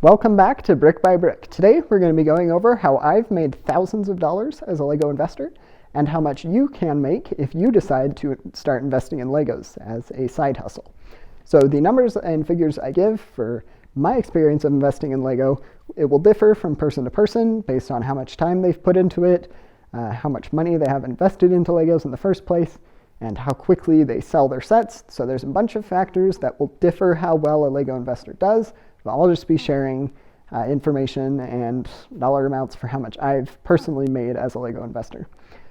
Welcome back to Brick by Brick. Today we're going to be going over how I've made thousands of dollars as a Lego investor and how much you can make if you decide to start investing in Legos as a side hustle. So the numbers and figures I give for my experience of investing in Lego, it will differ from person to person based on how much time they've put into it, how much money they have invested into Legos in the first place, and how quickly they sell their sets. So there's a bunch of factors that will differ how well a Lego investor does. I'll just be sharing information and dollar amounts for how much I've personally made as a Lego investor.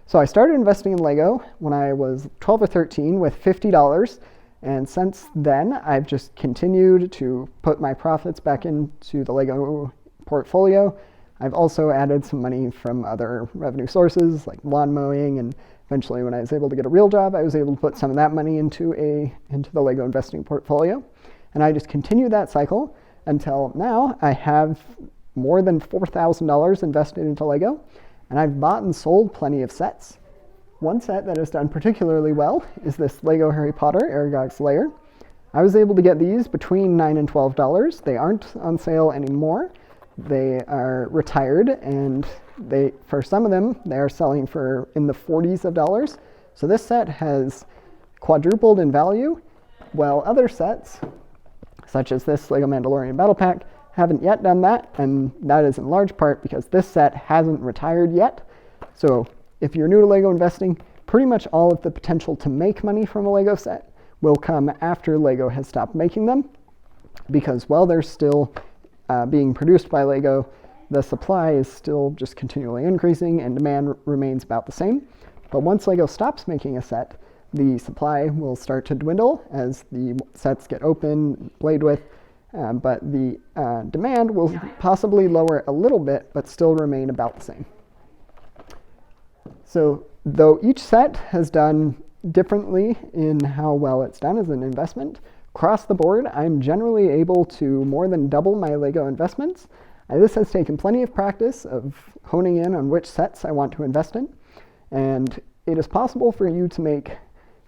So I started investing in Lego when I was 12 or 13 with $50. And since then, I've just continued to put my profits back into the Lego portfolio. I've also added some money from other revenue sources like lawn mowing, and eventually when I was able to get a real job, I was able to put some of that money into the Lego investing portfolio. And I just continued that cycle until now. I have more than $4,000 invested into Lego, and I've bought and sold plenty of sets. One set that has done particularly well is this Lego Harry Potter Aragog's Lair. I was able to get these between $9 and $12. They aren't on sale anymore. They are retired, and for some of them, they are selling for in the 40s of dollars. So this set has quadrupled in value, while other sets, such as this Lego Mandalorian Battle Pack, haven't yet done that, and that is in large part because this set hasn't retired yet. So if you're new to Lego investing, pretty much all of the potential to make money from a Lego set will come after Lego has stopped making them, because while they're still being produced by Lego, the supply is still just continually increasing and demand remains about the same. But once Lego stops making a set, the supply will start to dwindle as the sets get open, played with, but the demand will possibly lower a little bit, but still remain about the same. So though each set has done differently in how well it's done as an investment, across the board, I'm generally able to more than double my Lego investments. This has taken plenty of practice of honing in on which sets I want to invest in, and it is possible for you to make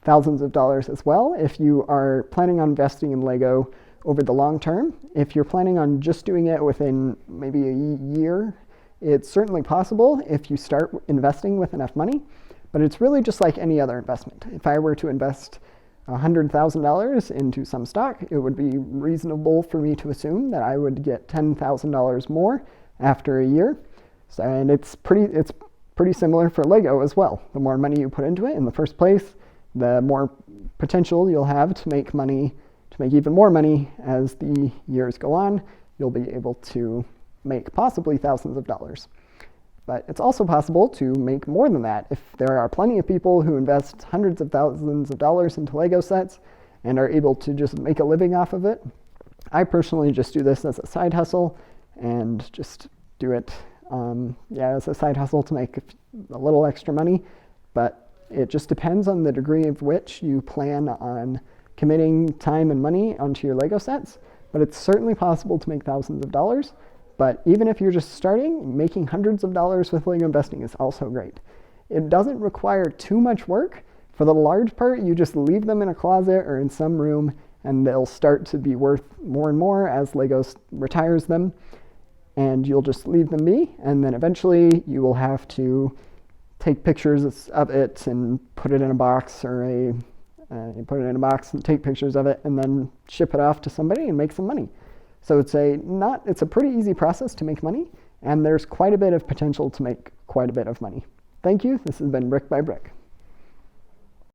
thousands of dollars as well if you are planning on investing in Lego over the long term. If you're planning on just doing it within maybe a year, it's certainly possible if you start investing with enough money, but it's really just like any other investment. If I were to invest $100,000 into some stock, it would be reasonable for me to assume that I would get $10,000 more after a year. So, and it's pretty similar for Lego as well. The more money you put into it in the first place, the more potential you'll have to make money, to make even more money as the years go on. You'll be able to make possibly thousands of dollars. But it's also possible to make more than that if there are plenty of people who invest hundreds of thousands of dollars into Lego sets and are able to just make a living off of it. I personally just do this as a side hustle and just do it as a side hustle to make a little extra money. But it just depends on the degree of which you plan on committing time and money onto your Lego sets. But it's certainly possible to make thousands of dollars. But even if you're just starting, making hundreds of dollars with Lego investing is also great. It doesn't require too much work. For the large part, you just leave them in a closet or in some room, and they'll start to be worth more and more as Lego retires them. And you'll just leave them be, and then eventually you will have to take pictures of it and put it in a box, or take pictures of it and then ship it off to somebody and make some money. So it's a pretty easy process to make money, and there's quite a bit of potential to make quite a bit of money. Thank you. This has been Brick by Brick.